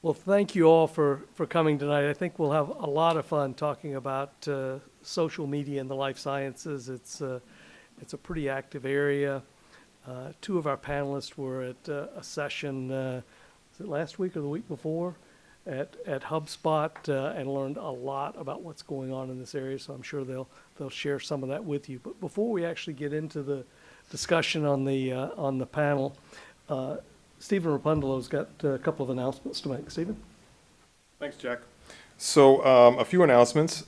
Well, thank you all for coming tonight. I think we'll have a lot of fun talking about social media in the life sciences. It's a pretty active area. Two of our panelists were at a session, was it last week or the week before, at HubSpot and learned a lot about what's going on in this area. So I'm sure they'll share some of that with you. But before we actually get into the discussion on the panel, Stephen Rapundelo's got a couple of announcements to make. Stephen? Thanks, Jack. So a few announcements.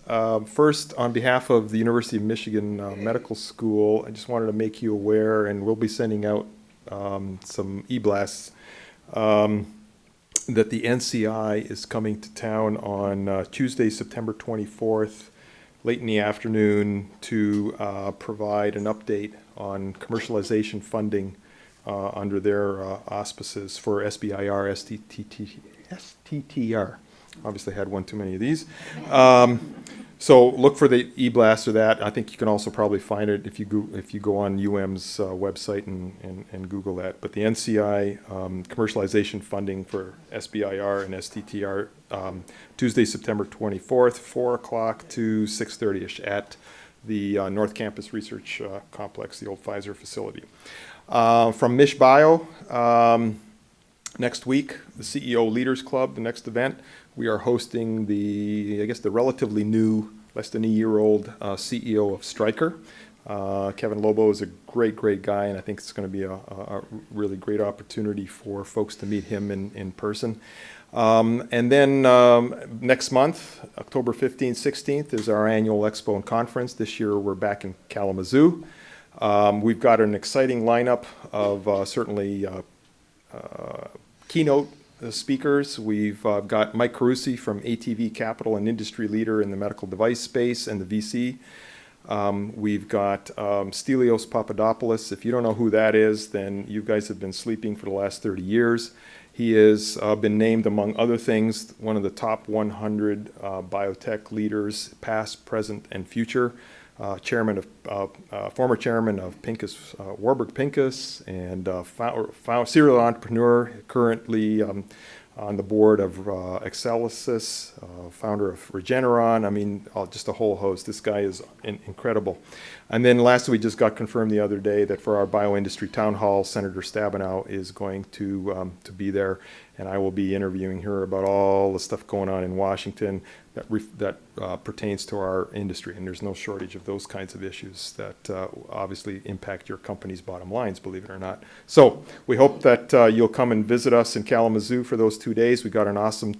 First, on behalf of the University of Michigan Medical School, I just wanted to make you aware, and we'll be sending out some e-blasts, that the NCI is coming to town on Tuesday, September 24th, late in the afternoon, to provide an update on commercialization funding under their auspices for SBIR, STTR. Obviously had one too many of these. So look for the e-blast of that. I think you can also probably find it if you go on UM's website and Google that. But the NCI commercialization funding for SBIR and STTR, Tuesday, September 24th, 4 o'clock to 6:30ish at the North Campus Research Complex, the old Pfizer facility. From Mish Bio, next week, the CEO Leaders Club, the next event, we are hosting the relatively new, less than a year old CEO of Stryker. Kevin Lobo is a great guy, and I think it's going to be a really great opportunity for folks to meet him in person. And then next month, October 15th, 16th, is our annual expo and conference. This year we're back in Kalamazoo. We've got an exciting lineup of certainly keynote speakers. We've got Mike Carusi from ATV Capital, an industry leader in the medical device space and the VC. We've got Stelios Papadopoulos. If you don't know who that is, then you guys have been sleeping for the last 30 years. He has been named, among other things, one of the top 100 biotech leaders, past, present, and future. Former chairman of Pincus, Warburg Pincus, and serial entrepreneur, currently on the board of Excelsis, founder of Regeneron. I mean, just a whole host. This guy is incredible. And then lastly, we just got confirmed the other day that for our bioindustry town hall, Senator Stabenow is going to be there, and I will be interviewing her about all the stuff going on in Washington that pertains to our industry. And there's no shortage of those kinds of issues that obviously impact your company's bottom lines, believe it or not. So we hope that you'll come and visit us in Kalamazoo for those 2 days. We got an awesome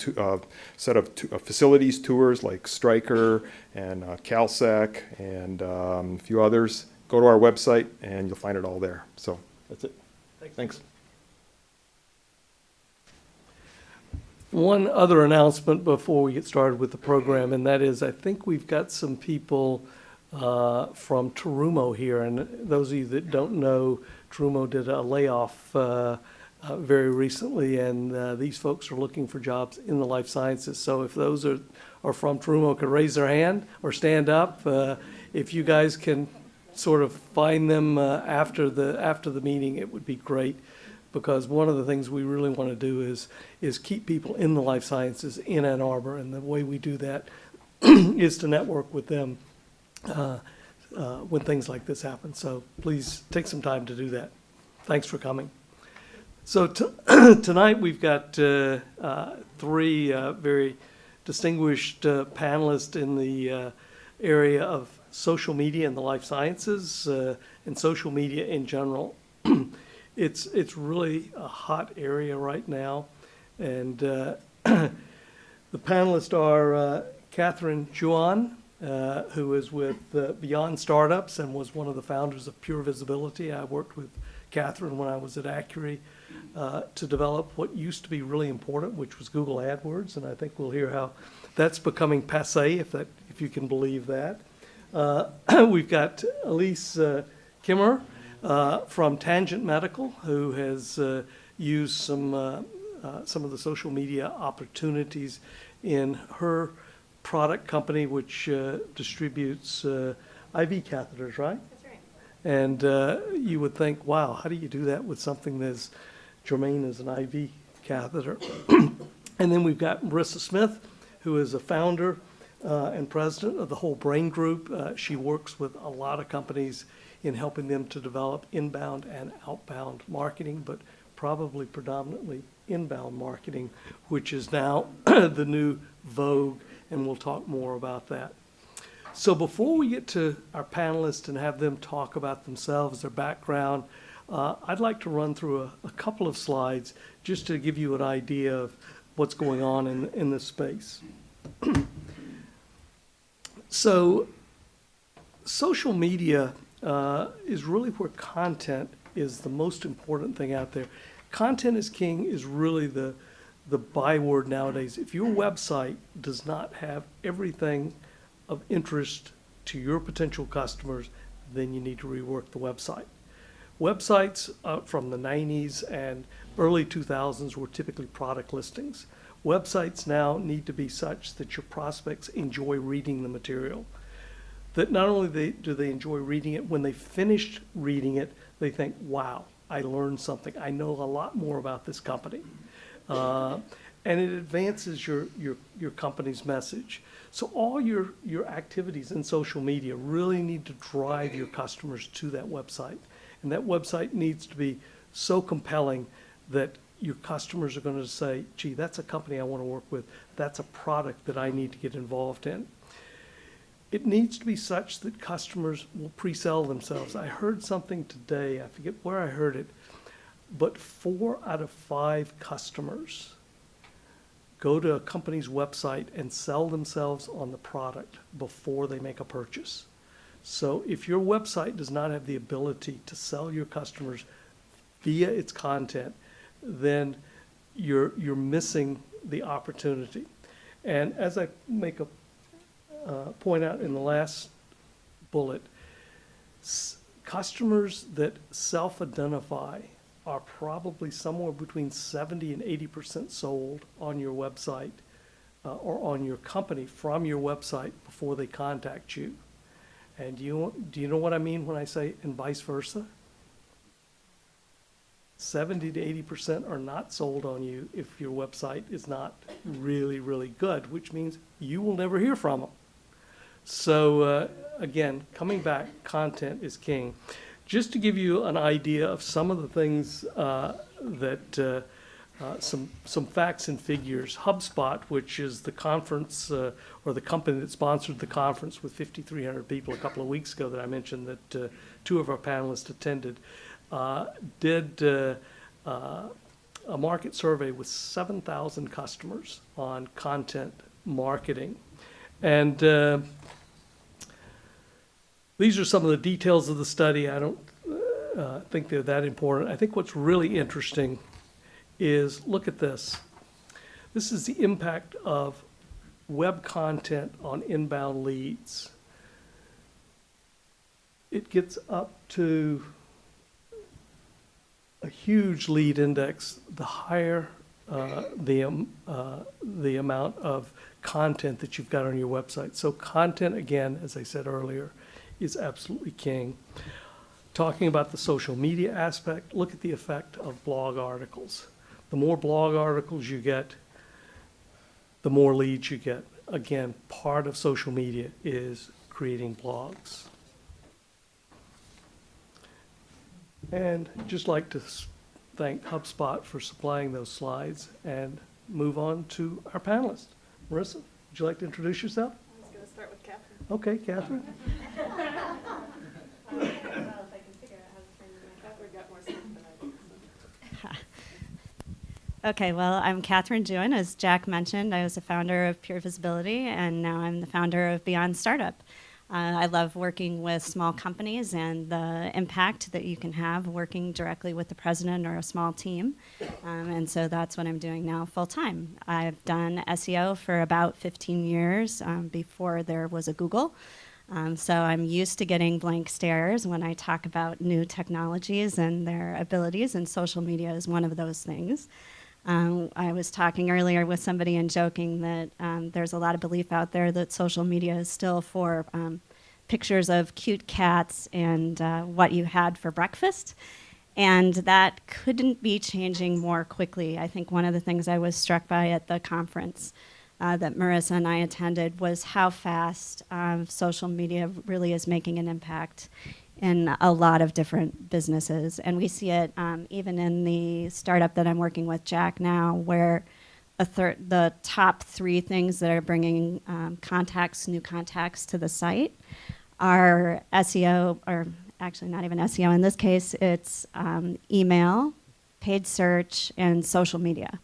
set of facilities tours like Stryker and CalSec and a few others. Go to our website and you'll find it all there. So that's it. Thanks. One other announcement before we get started with the program, and that is I think we've got some people from Terumo here. And those of you that don't know, Terumo did a layoff very recently, and these folks are looking for jobs in the life sciences. So if those are from Terumo, could raise their hand or stand up. If you guys can sort of find them after the meeting, it would be great. Because one of the things we really want to do is keep people in the life sciences in Ann Arbor, and the way we do that is to network with them when things like this happen. So please take some time to do that. Thanks for coming. So tonight we've got three very distinguished panelists in the area of social media and the life sciences and social media in general. It's really a hot area right now, and the panelists are Catherine Juan, who is with Beyond Startups and was one of the founders of Pure Visibility. I worked with Catherine when I was at Accuray to develop what used to be really important, which was Google AdWords, and I think we'll hear how that's becoming passé, if you can believe that. We've got Elise Kimmer from Tangent Medical, who has used some of the social media opportunities in her product company, which distributes IV catheters, right? That's right. And you would think, wow, how do you do that with something as germane as an IV catheter? And then we've got Marissa Smith, who is a founder and president of the Whole Brain Group. She works with a lot of companies in helping them to develop inbound and outbound marketing, but probably predominantly inbound marketing, which is now the new vogue, and we'll talk more about that. So before we get to our panelists and have them talk about themselves, their background, I'd like to run through a couple of slides just to give you an idea of what's going on in this space. So social media is really where content is the most important thing out there. Content is king is really the byword nowadays. If your website does not have everything of interest to your potential customers, then you need to rework the website. Websites from the 90s and early 2000s were typically product listings. Websites now need to be such that your prospects enjoy reading the material. That not only do they enjoy reading it, when they finished reading it, they think, wow, I learned something. I know a lot more about this company. And it advances your company's message. So all your activities in social media really need to drive your customers to that website. And that website needs to be so compelling that your customers are going to say, gee, that's a company I want to work with. That's a product that I need to get involved in. It needs to be such that customers will pre-sell themselves. I heard something today, I forget where I heard it, but 4 out of 5 customers go to a company's website and sell themselves on the product before they make a purchase. So if your website does not have the ability to sell your customers via its content, then you're missing the opportunity. And as I make a point out in the last bullet, customers that self-identify are probably somewhere between 70 and 80% sold on your website or on your company from your website before they contact you. And do you know what I mean when I say and vice versa? 70 to 80% are not sold on you if your website is not really, really good, which means you will never hear from them. So again, coming back, content is king. Just to give you an idea of some of the things some facts and figures. HubSpot, which is the conference or the company that sponsored the conference with 5,300 people a couple of weeks ago that I mentioned that 2 of our panelists attended, did a market survey with 7,000 customers on content marketing. And these are some of the details of the study. I don't think they're that important. I think what's really interesting is, look at this. This is the impact of web content on inbound leads. It gets up to a huge lead index, the higher the amount of content that you've got on your website. So content, again, as I said earlier, is absolutely king. Talking about the social media aspect, look at the effect of blog articles. The more blog articles you get, the more leads you get. Again, part of social media is creating blogs. And just like to thank HubSpot for supplying those slides and move on to our panelists. Marissa, would you like to introduce yourself? I was going to start with Catherine. Okay, Catherine. Well, if I can figure out how to turn the mic. Catherine got more stuff than I did. So. Okay, well, I'm Catherine Jewin. As Jack mentioned, I was the founder of Pure Visibility, and now I'm the founder of Beyond Startup. I love working with small companies and the impact that you can have working directly with the president or a small team. And so that's what I'm doing now full time. I've done SEO for about 15 years before there was a Google. So I'm used to getting blank stares when I talk about new technologies and their abilities, and social media is one of those things. I was talking earlier with somebody and joking that there's a lot of belief out there that social media is still for pictures of cute cats and what you had for breakfast. And that couldn't be changing more quickly. I think one of the things I was struck by at the conference that Marissa and I attended was how fast social media really is making an impact in a lot of different businesses. And we see it even in the startup that I'm working with, Jack, now, where the top 3 things that are bringing new contacts to the site are SEO, or actually not even SEO in this case, it's email, paid search, and social media.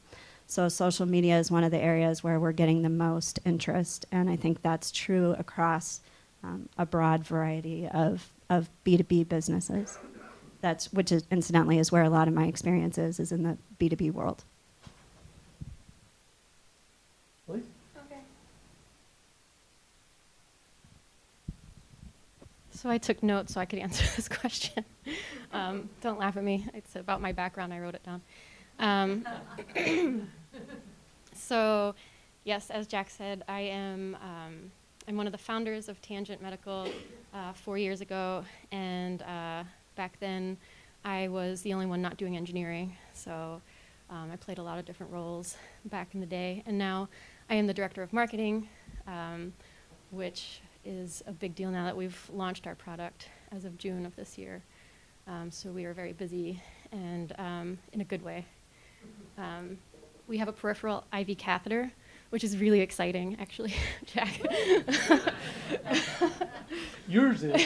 So social media is one of the areas where we're getting the most interest, and I think that's true across a broad variety of B2B businesses. Which is incidentally is where a lot of my experience is in the B2B world. Please. Okay. So I took notes so I could answer this question. Don't laugh at me. It's about my background. I wrote it down. So, yes, as Jack said, I'm one of the founders of Tangent Medical 4 years ago, and back then I was the only one not doing engineering. So I played a lot of different roles back in the day, and now I am the director of marketing, which is a big deal now that we've launched our product as of June of this year. So we are very busy, and in a good way. We have a peripheral IV catheter, which is really exciting, actually, Jack. Yours is.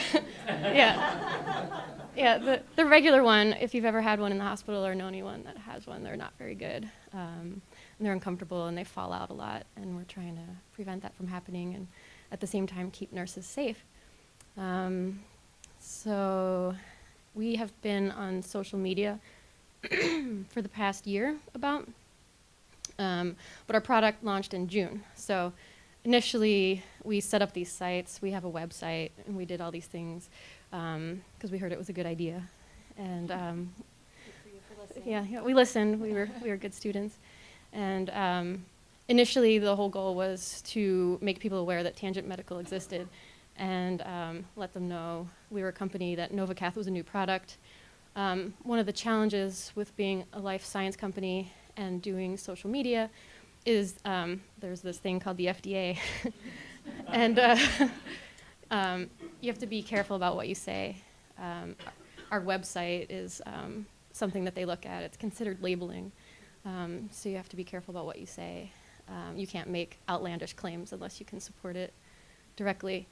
Yeah, the regular one, if you've ever had one in the hospital or know anyone that has one, they're not very good. And they're uncomfortable and they fall out a lot, and we're trying to prevent that from happening and at the same time keep nurses safe. So we have been on social media for the past year about, but our product launched in June. So initially we set up these sites, we have a website, and we did all these things because we heard it was a good idea. And yeah, we listened. We were good students. And initially the whole goal was to make people aware that Tangent Medical existed and let them know we were a company, that NovaCath was a new product. One of the challenges with being a life science company and doing social media is there's this thing called the FDA. And you have to be careful about what you say. Our website is something that they look at. It's considered labeling. So you have to be careful about what you say. You can't make outlandish claims unless you can support it directly.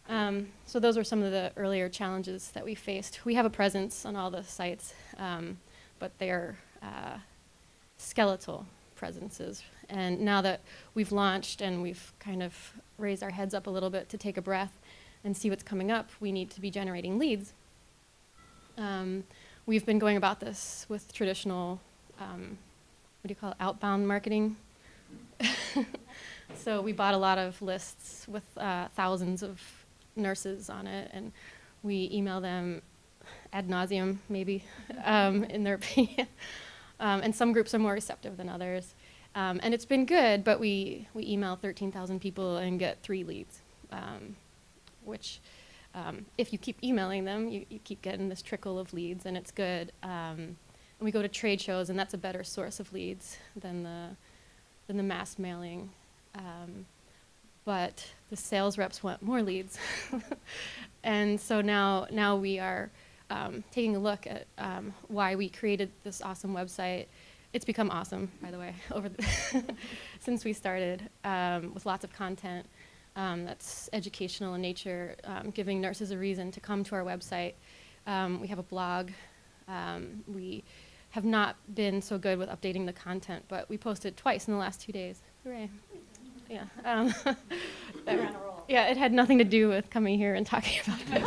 So those were some of the earlier challenges that we faced. We have a presence on all the sites, but they're skeletal presences. And now that we've launched and we've kind of raised our heads up a little bit to take a breath and see what's coming up, we need to be generating leads. We've been going about this with traditional, what do you call it, outbound marketing. So we bought a lot of lists with thousands of nurses on it, and we email them ad nauseum, maybe, in their opinion. And some groups are more receptive than others. And it's been good, but we email 13,000 people and get 3 leads, which if you keep emailing them, you keep getting this trickle of leads, and it's good. And we go to trade shows, and that's a better source of leads than the mass mailing. But the sales reps want more leads. And so now we are taking a look at why we created this awesome website. It's become awesome, by the way, since we started, with lots of content that's educational in nature, giving nurses a reason to come to our website. We have a blog. We have not been so good with updating the content, but we posted twice in the last 2 days. Hooray. Yeah. Yeah, it had nothing to do with coming here and talking about this.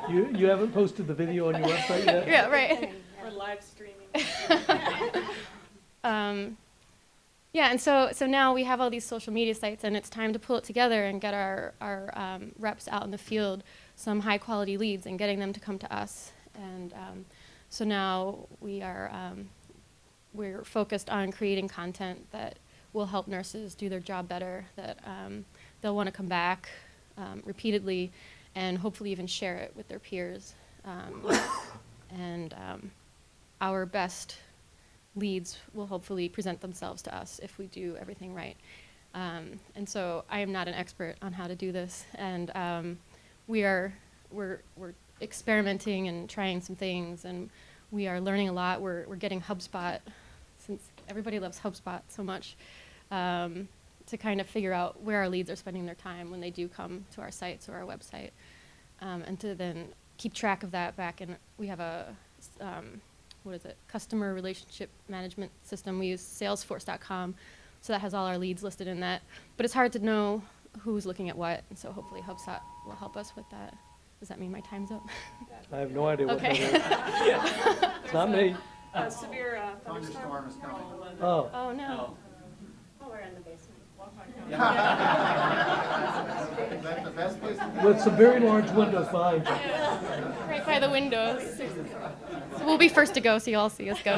You haven't posted the video on your website yet? Yeah, right. We're live streaming. Yeah, and so now we have all these social media sites, and it's time to pull it together and get our reps out in the field some high quality leads and getting them to come to us. And so now we're focused on creating content that will help nurses do their job better, that they'll want to come back repeatedly and hopefully even share it with their peers. and our best leads will hopefully present themselves to us if we do everything right. And so I am not an expert on how to do this, and we're experimenting and trying some things, and we are learning a lot. We're getting HubSpot, since everybody loves HubSpot so much, to kind of figure out where our leads are spending their time when they do come to our sites or our website, and to then keep track of that back. And we have a customer relationship management system. We use Salesforce.com, so that has all our leads listed in that. But it's hard to know who's looking at what, and so hopefully HubSpot will help us with that. Does that mean my time's up? I have no idea what that Okay. is. It's not me. Severe thunderstorm. Oh, Oh, no. Oh, we're in the basement. with some very large windows behind you. Right by the windows. So we'll be first to go, so you'll all see us go.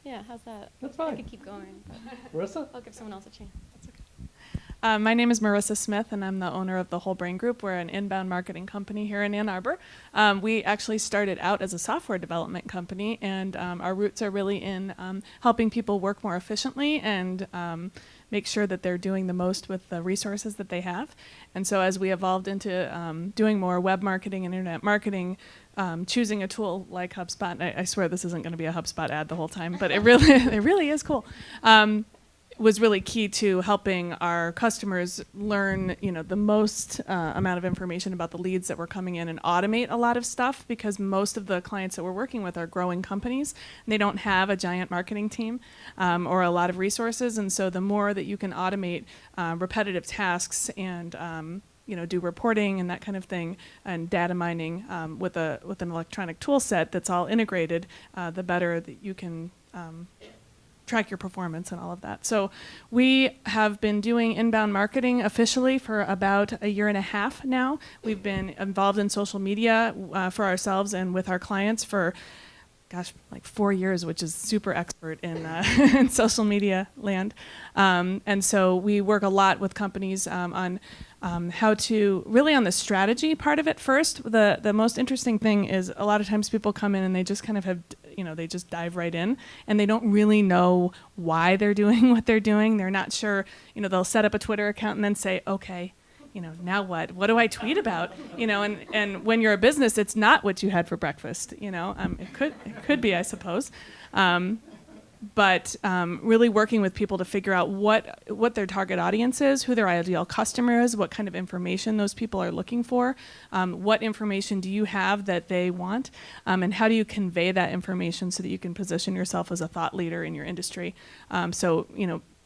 Yeah, how's that? That's I fine. could keep going, but Marissa? I'll give someone else a chance. That's okay. My name is Marissa Smith, and I'm the owner of the Whole Brain Group. We're an inbound marketing company here in Ann Arbor. We actually started out as a software development company, and our roots are really in helping people work more efficiently and make sure that they're doing the most with the resources that they have. And so as we evolved into doing more web marketing and internet marketing, choosing a tool like HubSpot, and I swear this isn't going to be a HubSpot ad the whole time, but it really is cool. Was really key to helping our customers learn, the most amount of information about the leads that were coming in and automate a lot of stuff, because most of the clients that we're working with are growing companies. And they don't have a giant marketing team or a lot of resources, and so the more that you can automate repetitive tasks and do reporting and that kind of thing, and data mining with an electronic tool set that's all integrated, the better that you can track your performance and all of that. So we have been doing inbound marketing officially for about a year and a half now. We've been involved in social media for ourselves and with our clients for, like 4 years, which is super expert in, in social media land. And so we work a lot with companies on how to, really on the strategy part of it first. The most interesting thing is a lot of times people come in and they just kind of have, they just dive right in, and they don't really know why they're doing what they're doing. They're not sure, they'll set up a Twitter account and then say, okay, now what? What do I tweet about? And when you're a business, it's not what you had for breakfast. It could be, I suppose. But really working with people to figure out what their target audience is, who their ideal customer is, what kind of information those people are looking for, what information do you have that they want, and how do you convey that information so that you can position yourself as a thought leader in your industry. So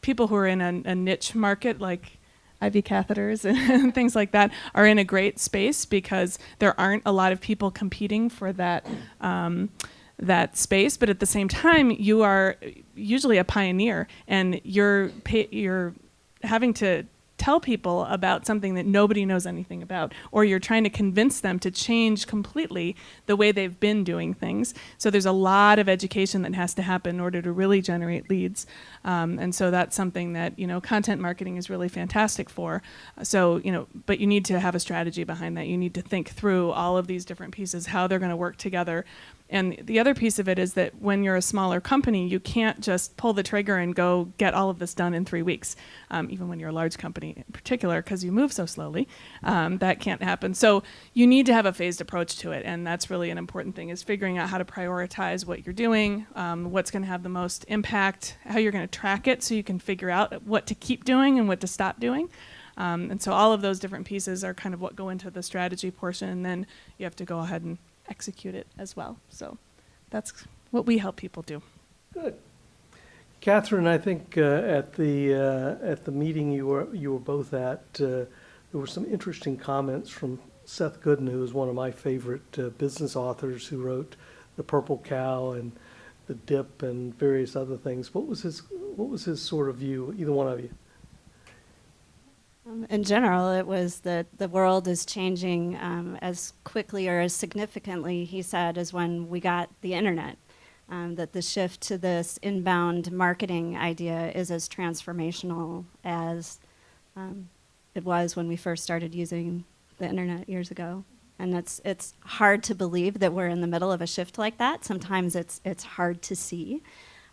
people who are in a niche market like IV catheters and things like that are in a great space, because there aren't a lot of people competing for that that space, but at the same time, you are usually a pioneer, and you're having to tell people about something that nobody knows anything about, or you're trying to convince them to change completely the way they've been doing things. So there's a lot of education that has to happen in order to really generate leads. And so that's something that, content marketing is really fantastic for. So, but you need to have a strategy behind that. You need to think through all of these different pieces, how they're going to work together. And the other piece of it is that when you're a smaller company, you can't just pull the trigger and go get all of this done in 3 weeks, even when you're a large company in particular, because you move so slowly. That can't happen. So you need to have a phased approach to it, and that's really an important thing, is figuring out how to prioritize what you're doing, what's going to have the most impact, how you're going to track it so you can figure out what to keep doing and what to stop doing. And so all of those different pieces are kind of what go into the strategy portion, and then you have to go ahead and execute it as well. So that's what we help people do. Good. Catherine, I think at the meeting you were both at, there were some interesting comments from Seth Gooden, who is one of my favorite business authors, who wrote The Purple Cow and The Dip and various other things. What was his sort of view, either one of you? In general, it was that the world is changing as quickly or as significantly, he said, as when we got the internet. That the shift to this inbound marketing idea is as transformational as it was when we first started using the internet years ago. And it's hard to believe that we're in the middle of a shift like that. Sometimes it's hard to see.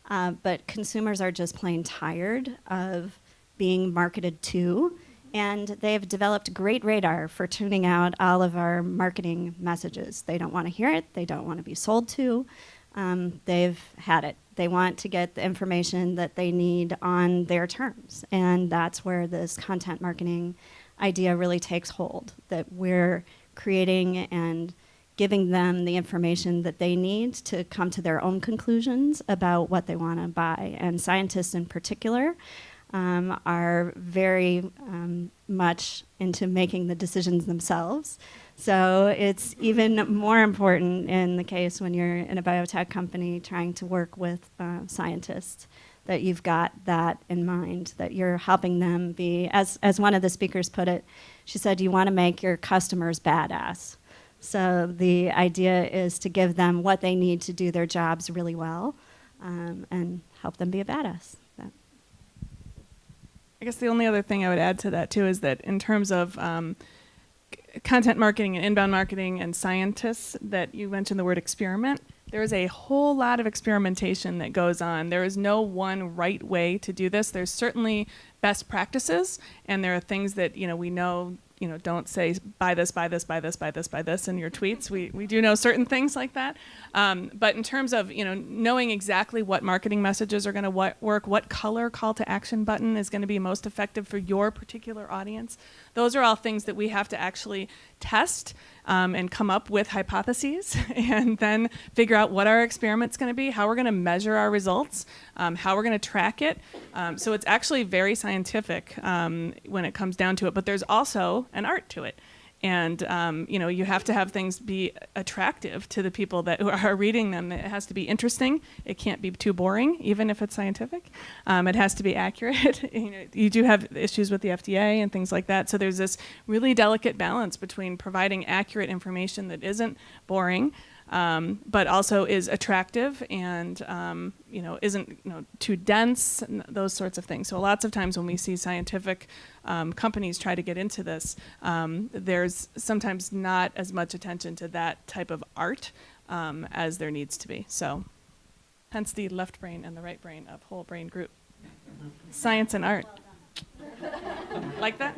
But consumers are just plain tired of being marketed to. And they've developed great radar for tuning out all of our marketing messages. They don't want to hear it. They don't want to be sold to. They've had it. They want to get the information that they need on their terms. And that's where this content marketing idea really takes hold, that we're creating and giving them the information that they need to come to their own conclusions about what they want to buy. And scientists in particular are very much into making the decisions themselves. So it's even more important in the case when you're in a biotech company trying to work with scientists, that you've got that in mind, that you're helping them be, as one of the speakers put it, she said, you want to make your customers badass. So the idea is to give them what they need to do their jobs really well and help them be a badass. I guess the only other thing I would add to that, too, is that in terms of content marketing and inbound marketing and scientists, that you mentioned the word experiment. There is a whole lot of experimentation that goes on. There is no one right way to do this. There's certainly best practices, and there are things that we know. Don't say buy this, buy this, buy this, buy this, buy this in your tweets. We do know certain things like that. But in terms of knowing exactly what marketing messages are going to work, what color call to action button is going to be most effective for your particular audience, those are all things that we have to actually test and come up with hypotheses and then figure out what our experiment's going to be, how we're going to measure our results, how we're going to track it. So it's actually very scientific when it comes down to it, but there's also an art to it. And you have to have things be attractive to the people that who are reading them. It has to be interesting. It can't be too boring, even if it's scientific. It has to be accurate. You do have issues with the FDA and things like that. So there's this really delicate balance between providing accurate information that isn't boring, but also is attractive and isn't too dense, and those sorts of things. So lots of times when we see scientific companies try to get into this, there's sometimes not as much attention to that type of art as there needs to be. So hence the left brain and the right brain of whole brain group. Science and art. Like that?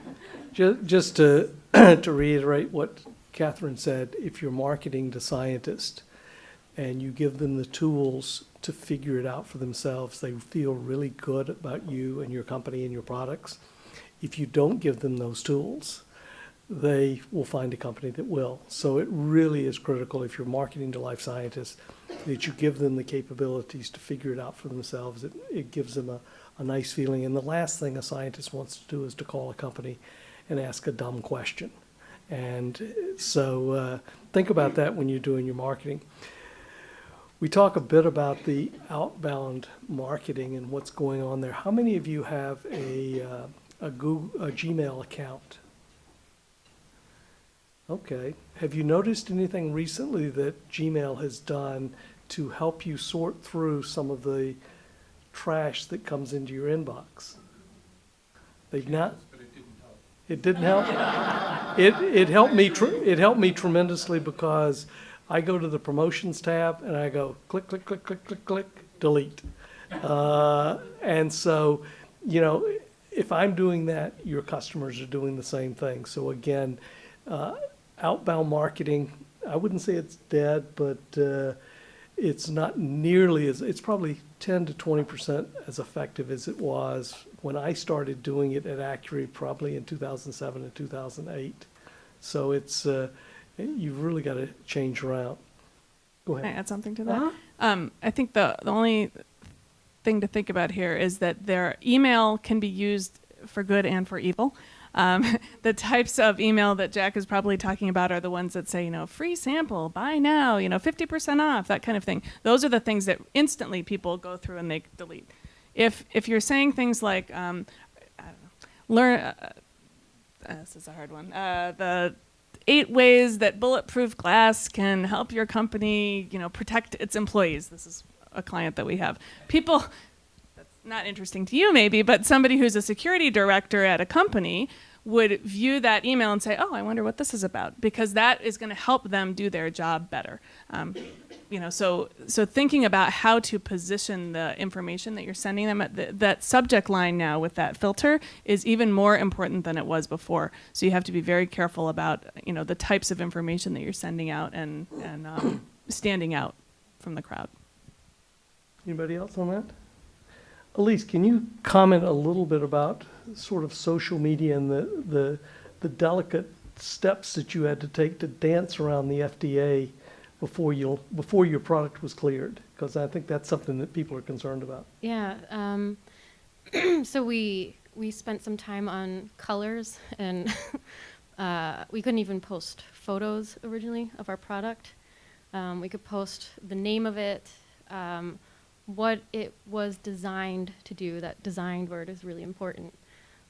Just to to reiterate what Catherine said, if you're marketing to scientists and you give them the tools to figure it out for themselves, they feel really good about you and your company and your products. If you don't give them those tools, they will find a company that will. So it really is critical, if you're marketing to life scientists, that you give them the capabilities to figure it out for themselves. It gives them a nice feeling. And the last thing a scientist wants to do is to call a company and ask a dumb question. And so think about that when you're doing your marketing. We talk a bit about the outbound marketing and what's going on there. How many of you have a Gmail account? Okay. Have you noticed anything recently that Gmail has done to help you sort through some of the trash that comes into your inbox? They've not. It didn't help. It helped me. It helped me tremendously because I go to the promotions tab and I go click, click, click, click, click, click, delete. And so, if I'm doing that, your customers are doing the same thing. So again, outbound marketing, I wouldn't say it's dead, but it's not nearly as, it's probably 10 to 20% as effective as it was when I started doing it at Accuray, probably in 2007 and 2008. So it's, you've really got to change around. Go ahead. Can I add something to that? I think the only thing to think about here is that their email can be used for good and for evil. The types of email that Jack is probably talking about are the ones that say, free sample, buy now, 50% off, that kind of thing. Those are the things that instantly people go through and they delete. If you're saying things like, I don't know, learn, this is a hard one, the 8 ways that bulletproof glass can help your company, protect its employees. This is a client that we have. People, that's not interesting to you maybe, but somebody who's a security director at a company would view that email and say, oh, I wonder what this is about, because that is going to help them do their job better. So thinking about how to position the information that you're sending them at that subject line now with that filter is even more important than it was before. So you have to be very careful about, the types of information that you're sending out and standing out from the crowd. Anybody else on that? Elise, can you comment a little bit about sort of social media and the delicate steps that you had to take to dance around the FDA before your product was cleared? Because I think that's something that people are concerned about. Yeah. So we spent some time on colors, and we couldn't even post photos originally of our product. We could post the name of it, what it was designed to do. That designed word is really important.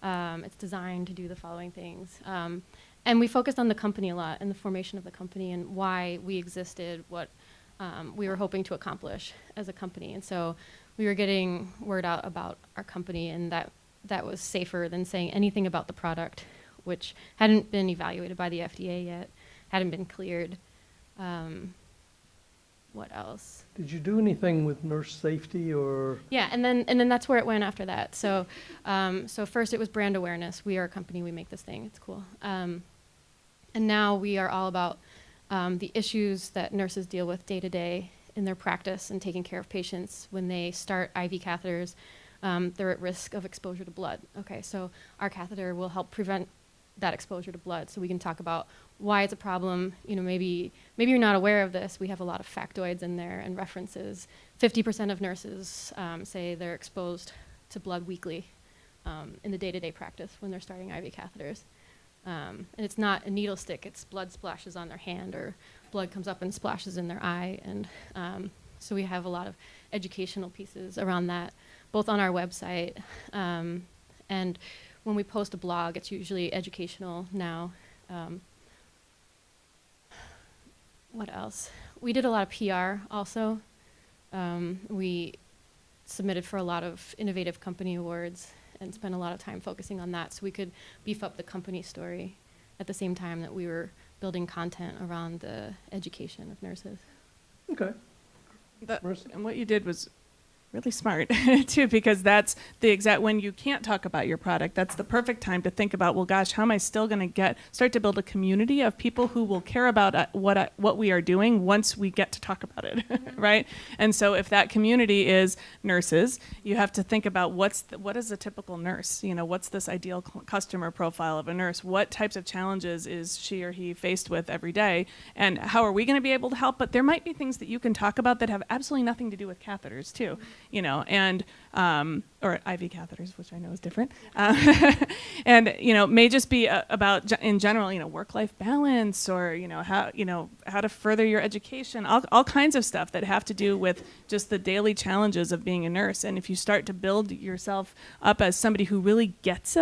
It's designed to do the following things. And we focused on the company a lot and the formation of the company and why we existed, what we were hoping to accomplish as a company. And so we were getting word out about our company, and that was safer than saying anything about the product, which hadn't been evaluated by the FDA yet, hadn't been cleared. What else? Did you do anything with nurse safety or? Yeah, and then that's where it went after that. So so first it was brand awareness. We are a company, we make this thing, it's cool. And now we are all about the issues that nurses deal with day to day in their practice and taking care of patients. When they start IV catheters, they're at risk of exposure to blood. Okay, so our catheter will help prevent that exposure to blood. So we can talk about why it's a problem. Maybe you're not aware of this. We have a lot of factoids in there and references. 50% of nurses say they're exposed to blood weekly in the day-to-day practice when they're starting IV catheters. And it's not a needle stick, it's blood splashes on their hand, or blood comes up and splashes in their eye. And so we have a lot of educational pieces around that, both on our website. And when we post a blog, it's usually educational now. What else? We did a lot of PR also. We submitted for a lot of innovative company awards and spent a lot of time focusing on that so we could beef up the company story at the same time that we were building content around the education of nurses. Okay. And what you did was really smart too, because that's the exact, when you can't talk about your product, that's the perfect time to think about, well, gosh, how am I still going to start to build a community of people who will care about what we are doing once we get to talk about it, right? And so if that community is nurses, you have to think about what is a typical nurse? What's this ideal customer profile of a nurse? What types of challenges is she or he faced with every day? And how are we going to be able to help? But there might be things that you can talk about that have absolutely nothing to do with catheters too. And or IV catheters, which I know is different, and may just be about in general, work-life balance, or how to further your education, all kinds of stuff that have to do with just the daily challenges of being a nurse. And if you start to build yourself up as somebody who really gets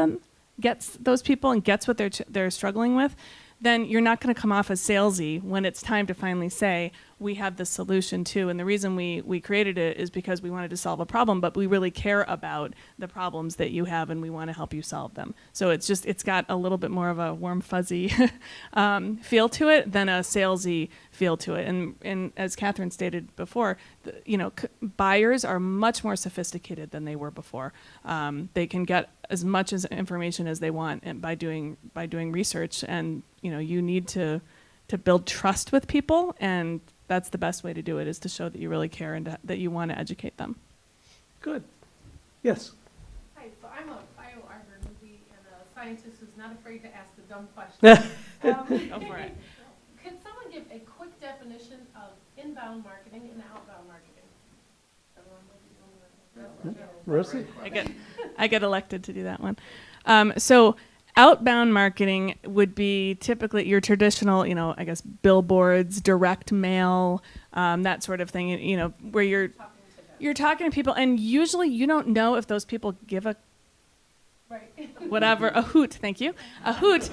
those people and gets what they're struggling with, then you're not going to come off as salesy when it's time to finally say, we have the solution too. And the reason we created it is because we wanted to solve a problem, but we really care about the problems that you have and we want to help you solve them. So it's got a little bit more of a warm, fuzzy feel to it than a salesy feel to it. And as Catherine stated before, buyers are much more sophisticated than they were before. They can get as much as information as they want and by doing research, and you need to build trust with people, and that's the best way to do it, is to show that you really care and that you want to educate them. Good. Yes. Hi, so I'm a BioArbor newbie and a scientist who's not afraid to ask the dumb questions. Go for it. Could someone give a quick definition of inbound marketing and outbound marketing? Marissa? I get elected to do that one. So outbound marketing would be typically your traditional, I guess, billboards, direct mail, that sort of thing, where you're talking to people, and usually you don't know if those people give a Right. whatever, a hoot, thank you, a hoot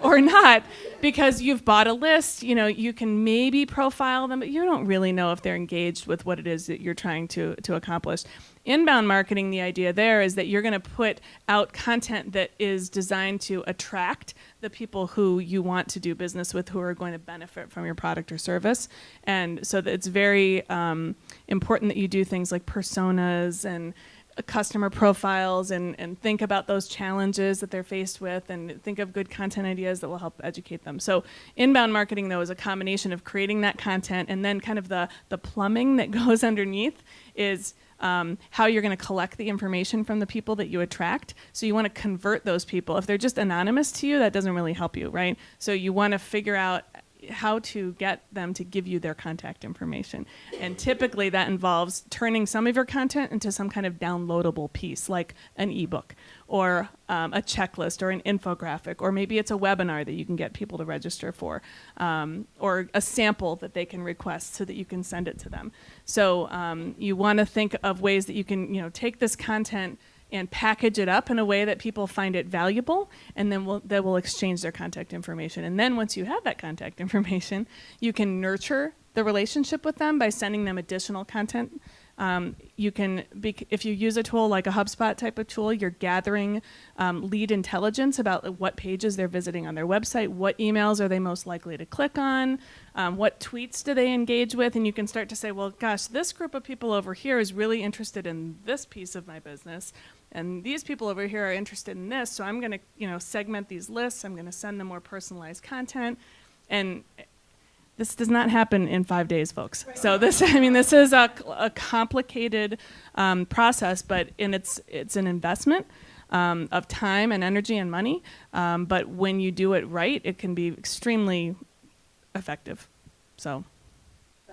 or not, because you've bought a list, you can maybe profile them, but you don't really know if they're engaged with what it is that you're trying to accomplish. Inbound marketing, the idea there is that you're going to put out content that is designed to attract the people who you want to do business with, who are going to benefit from your product or service. And so that it's very important that you do things like personas and customer profiles and think about those challenges that they're faced with and think of good content ideas that will help educate them. So inbound marketing, though, is a combination of creating that content, and then kind of the plumbing that goes underneath is how you're going to collect the information from the people that you attract. So you want to convert those people. If they're just anonymous to you, that doesn't really help you, right? So you want to figure out how to get them to give you their contact information. And typically that involves turning some of your content into some kind of downloadable piece, like an ebook or a checklist or an infographic, or maybe it's a webinar that you can get people to register for, or a sample that they can request so that you can send it to them. So you want to think of ways that you can take this content and package it up in a way that people find it valuable, and then they will exchange their contact information. And then once you have that contact information, you can nurture the relationship with them by sending them additional content. You can, if you use a tool like a HubSpot type of tool, you're gathering lead intelligence about what pages they're visiting on their website, what emails are they most likely to click on, what tweets do they engage with, and you can start to say, well, gosh, this group of people over here is really interested in this piece of my business, and these people over here are interested in this, so I'm going to segment these lists, I'm going to send them more personalized content, and this does not happen in 5 days, folks. Right. So this is a complicated process, but it's an investment of time and energy and money. But when you do it right, it can be extremely effective. So,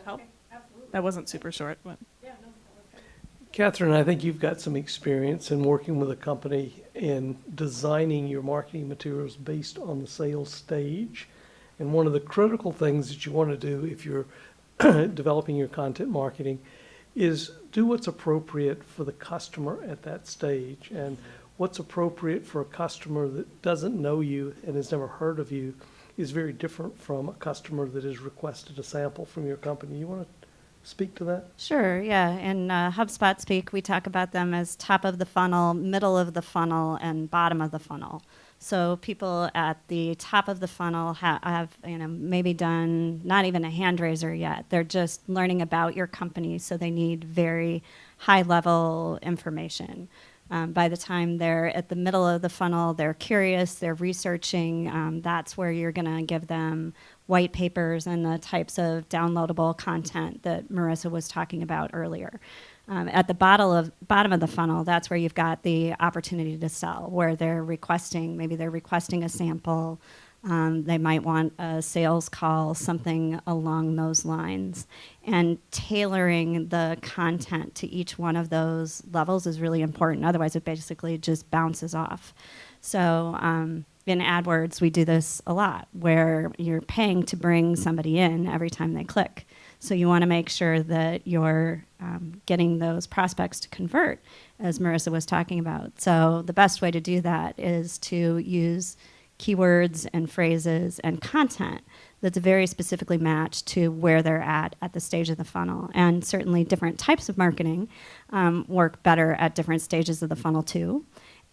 help? Absolutely. That wasn't super short, but. Yeah, no, that was good. Catherine, I think you've got some experience in working with a company in designing your marketing materials based on the sales stage. And one of the critical things that you want to do if you're developing your content marketing is do what's appropriate for the customer at that stage. And what's appropriate for a customer that doesn't know you and has never heard of you is very different from a customer that has requested a sample from your company. You want to speak to that? Sure, yeah. In HubSpot speak, we talk about them as top of the funnel, middle of the funnel, and bottom of the funnel. So people at the top of the funnel have maybe done not even a hand raiser yet. They're just learning about your company, so they need very high-level information. By the time they're at the middle of the funnel, they're curious, they're researching. That's where you're going to give them white papers and the types of downloadable content that Marissa was talking about earlier. At the bottom of the funnel, that's where you've got the opportunity to sell, where maybe they're requesting a sample. They might want a sales call, something along those lines. And tailoring the content to each one of those levels is really important. Otherwise, it basically just bounces off. So in AdWords, we do this a lot, where you're paying to bring somebody in every time they click. So you want to make sure that you're getting those prospects to convert, as Marissa was talking about. So the best way to do that is to use keywords and phrases and content that's very specifically matched to where they're at the stage of the funnel. And certainly different types of marketing work better at different stages of the funnel too.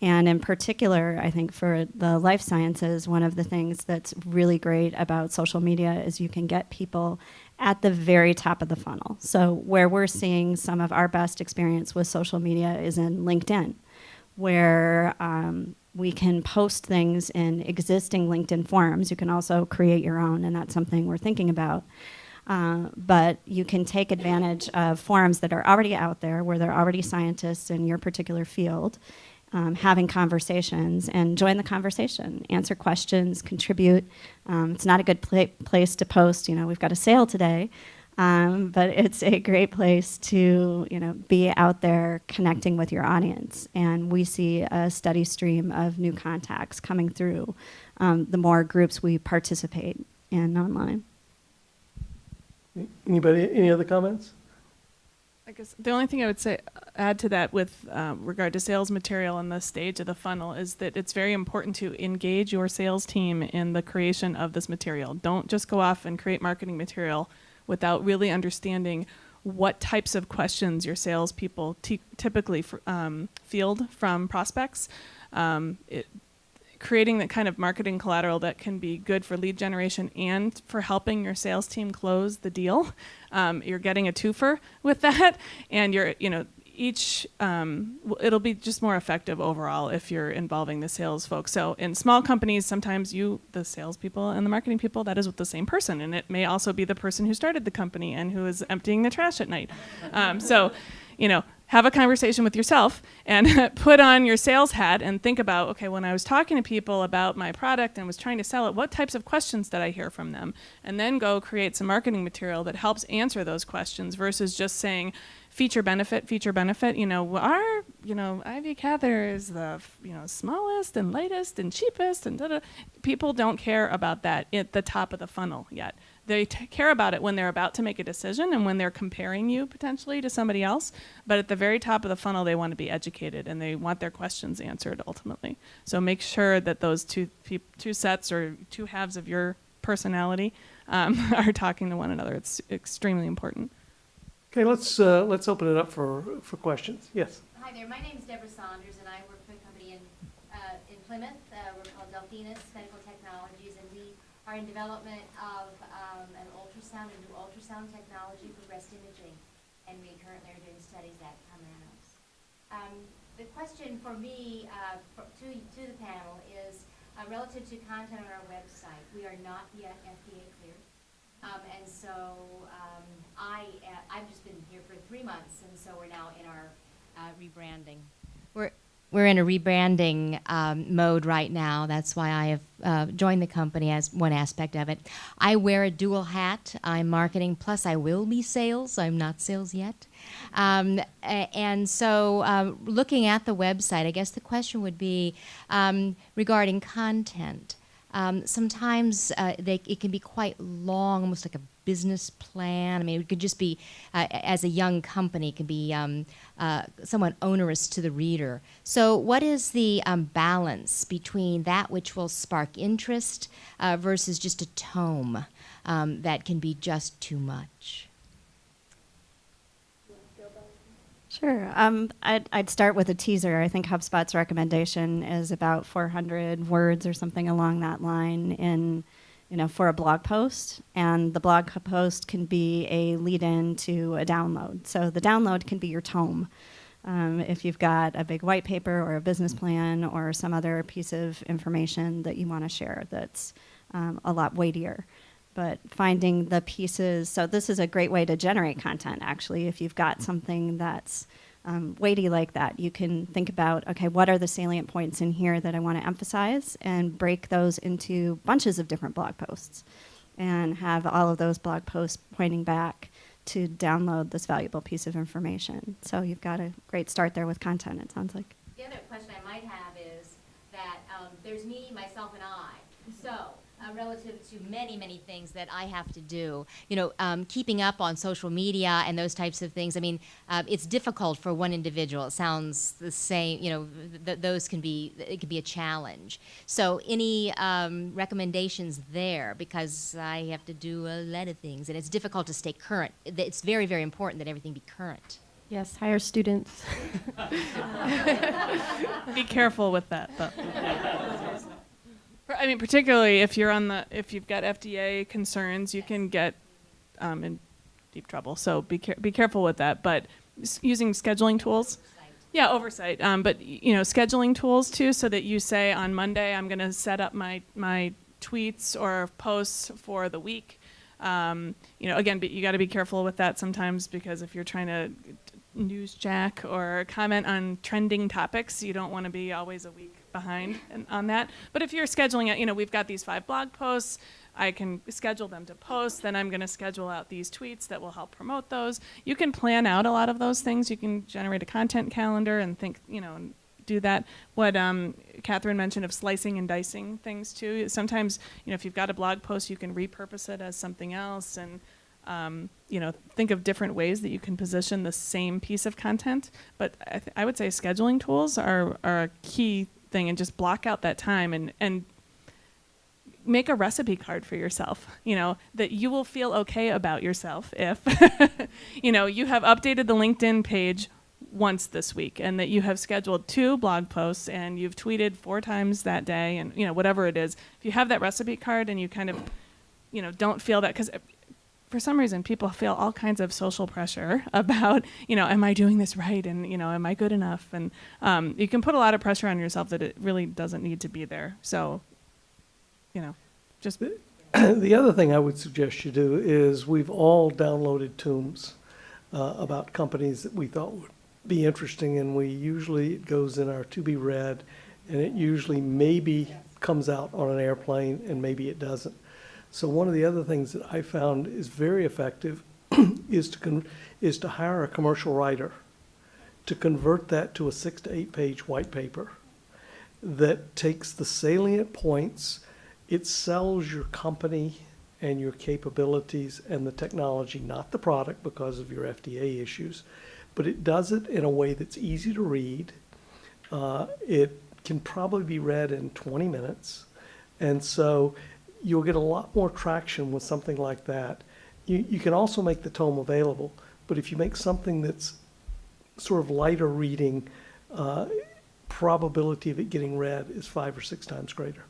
And in particular, I think for the life sciences, one of the things that's really great about social media is you can get people at the very top of the funnel. So where we're seeing some of our best experience with social media is in LinkedIn, where we can post things in existing LinkedIn forums. You can also create your own, and that's something we're thinking about. But you can take advantage of forums that are already out there, where there are already scientists in your particular field, having conversations, and join the conversation, answer questions, contribute. It's not a good place to post, we've got a sale today, but it's a great place to, be out there connecting with your audience. And we see a steady stream of new contacts coming through the more groups we participate in online. Anybody, any other comments? I guess the only thing I would say, add to that with regard to sales material and the stage of the funnel is that it's very important to engage your sales team in the creation of this material. Don't just go off and create marketing material without really understanding what types of questions your salespeople typically field from prospects. Creating that kind of marketing collateral that can be good for lead generation and for helping your sales team close the deal. You're getting a twofer with that, and it'll be just more effective overall if you're involving the sales folks. So in small companies, sometimes the salespeople and the marketing people, that is with the same person, and it may also be the person who started the company and who is emptying the trash at night. Have a conversation with yourself and put on your sales hat and think about, okay, when I was talking to people about my product and was trying to sell it, what types of questions did I hear from them? And then go create some marketing material that helps answer those questions versus just saying feature benefit. IV catheter is the smallest and lightest and cheapest and da-da. People don't care about that at the top of the funnel yet. They care about it when they're about to make a decision and when they're comparing you potentially to somebody else. But at the very top of the funnel, they want to be educated and they want their questions answered ultimately. So make sure that those two sets or two halves of your personality are talking to one another. It's extremely important. Okay, let's open it up for questions. Yes. Hi there, my name is Deborah Saunders, and I work for a company in Plymouth. We're called Delphinus Medical Technologies, and we are in development of a new ultrasound technology for breast imaging, and we currently are doing studies at Common. The question for me, to the panel, is relative to content on our website. We are not yet FDA cleared. And so I've just been here for 3 months, and so we're now in our rebranding. We're in a rebranding mode right now. That's why I have joined the company as one aspect of it. I wear a dual hat. I'm marketing, plus I will be sales. I'm not sales yet. And so looking at the website, I guess the question would be regarding content. Sometimes it can be quite long, almost like a business plan. I mean, it could just be, as a young company, it can be somewhat onerous to the reader. So what is the balance between that which will spark interest versus just a tome that can be just too much? Sure. I'd start with a teaser. I think HubSpot's recommendation is about 400 words or something along that line for a blog post. And the blog post can be a lead-in to a download. So the download can be your tome. If you've got a big white paper or a business plan or some other piece of information that you want to share that's a lot weightier. But finding the pieces, so this is a great way to generate content, actually. If you've got something that's weighty like that, you can think about, okay, what are the salient points in here that I want to emphasize, and break those into bunches of different blog posts and have all of those blog posts pointing back to download this valuable piece of information. So you've got a great start there with content, it sounds like. The other question I might have is that there's me, myself, and I. So relative to many, many things that I have to do, keeping up on social media and those types of things. I mean, it's difficult for one individual. It sounds the same, those can be a challenge. So any recommendations there? Because I have to do a lot of things, and it's difficult to stay current. It's very, very important that everything be current. Yes, hire students. Be careful with that, though. I mean, particularly if you've got FDA concerns, you can get in deep trouble. So be careful with that. But using scheduling tools, oversight. But scheduling tools too, so that you say on Monday I'm going to set up my tweets or posts for the week. Again, you got to be careful with that sometimes, because if you're trying to newsjack or comment on trending topics, you don't want to be always a week behind on that. But if you're scheduling it, we've got these 5 blog posts, I can schedule them to post, then I'm going to schedule out these tweets that will help promote those. You can plan out a lot of those things. You can generate a content calendar and think, do that. What Catherine mentioned of slicing and dicing things too. Sometimes, if you've got a blog post, you can repurpose it as something else, and think of different ways that you can position the same piece of content. But I would say scheduling tools are a key thing, and just block out that time and make a recipe card for yourself, that you will feel okay about yourself if, you have updated the LinkedIn page once this week, and that you have scheduled 2 blog posts and you've tweeted 4 times that day, and whatever it is. If you have that recipe card and you kind of don't feel that, because for some reason people feel all kinds of social pressure about am I doing this right, and am I good enough, and you can put a lot of pressure on yourself that it really doesn't need to be there. So just The other thing I would suggest you do is, we've all downloaded tombs about companies that we thought would be interesting, and it goes in our to be read, and it usually maybe comes out on an airplane and maybe it doesn't. So one of the other things that I found is very effective is to hire a commercial writer to convert that to a 6 to 8 page white paper that takes the salient points. It sells your company and your capabilities and the technology, not the product because of your FDA issues, but it does it in a way that's easy to read. It can probably be read in 20 minutes. And so you'll get a lot more traction with something like that. You can also make the tome available, but if you make something that's sort of lighter reading, probability of it getting read is 5 or 6 times greater.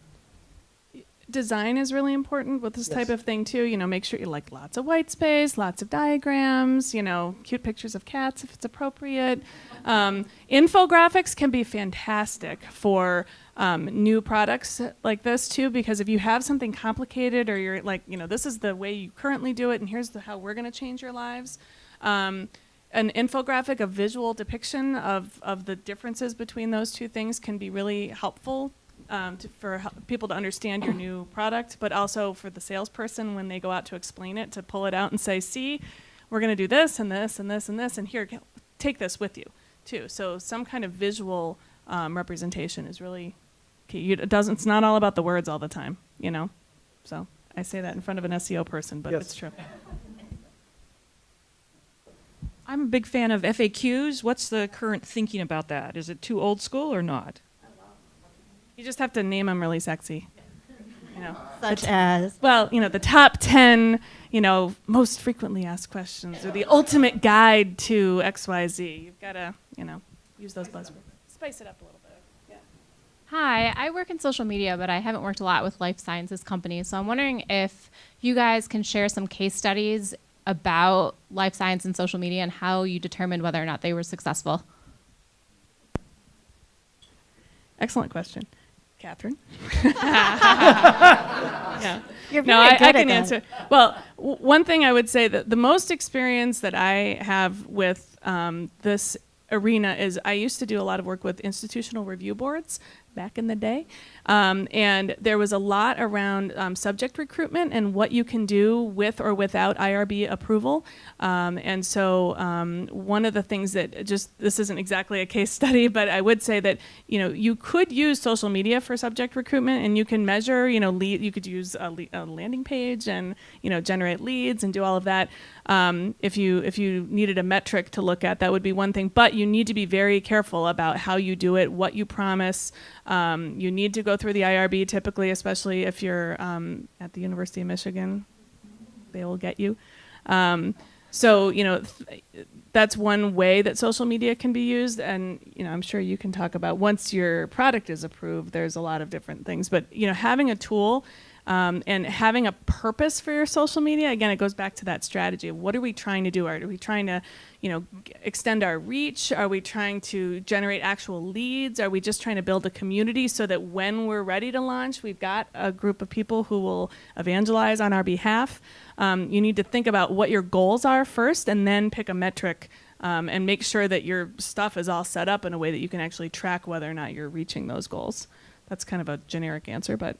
design is really important with this type Yes. of thing too. Make sure you like lots of white space, lots of diagrams, cute pictures of cats if it's appropriate. Infographics can be fantastic for new products like this too, because if you have something complicated, or you're like, this is the way you currently do it, and here's how we're going to change your lives. An infographic, a visual depiction of the differences between those two things can be really helpful for people to understand your new product, but also for the salesperson when they go out to explain it, to pull it out and say, see, we're going to do this and this and this and this, and here, take this with you too. So some kind of visual representation is really key. It's not all about the words all the time, So I say that in front of an SEO person, but Yes. it's true. I'm a big fan of FAQs. What's the current thinking about that? Is it too old school or not? You just have to name them really sexy. Such as, Well, the top 10, most frequently asked questions, or the ultimate guide to XYZ. You've got to, use those buzzwords. Spice it up a little bit. Yeah. Hi, I work in social media, but I haven't worked a lot with life sciences companies. So I'm wondering if you guys can share some case studies about life science and social media and how you determined whether or not they were successful. Excellent question. Catherine? Yeah. you're No, very I good at can that. answer. Well, one thing I would say, that the most experience that I have with this arena is, I used to do a lot of work with institutional review boards back in the day. And there was a lot around subject recruitment and what you can do with or without IRB approval. And so one of the things that this isn't exactly a case study, but I would say that, you could use social media for subject recruitment, and you can measure, you could use a landing page and, generate leads and do all of that. If you needed a metric to look at, that would be one thing, but you need to be very careful about how you do it, what you promise. You need to go through the IRB typically, especially if you're at the University of Michigan. They will get you. So, that's one way that social media can be used. And, I'm sure you can talk about, once your product is approved, there's a lot of different things. But, having a tool and having a purpose for your social media, again, it goes back to that strategy of, what are we trying to do? Are we trying to, extend our reach? Are we trying to generate actual leads? Are we just trying to build a community so that when we're ready to launch, we've got a group of people who will evangelize on our behalf? You need to think about what your goals are first, and then pick a metric and make sure that your stuff is all set up in a way that you can actually track whether or not you're reaching those goals. That's kind of a generic answer, but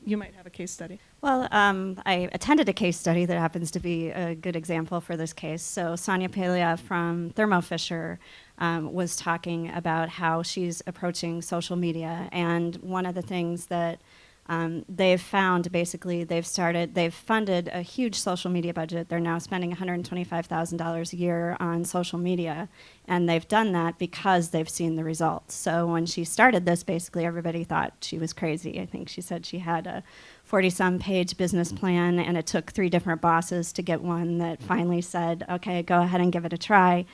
you might have a case study. Well, I attended a case study that happens to be a good example for this case. So Sonia Palia from Thermo Fisher was talking about how she's approaching social media. And one of the things that They've found basically they've funded a huge social media budget. They're now spending $125,000 a year on social media, and they've done that because they've seen the results. So when she started this, basically everybody thought she was crazy. I think she said she had a 40-some page business plan, and it took 3 different bosses to get one that finally said, okay, go ahead and give it a try.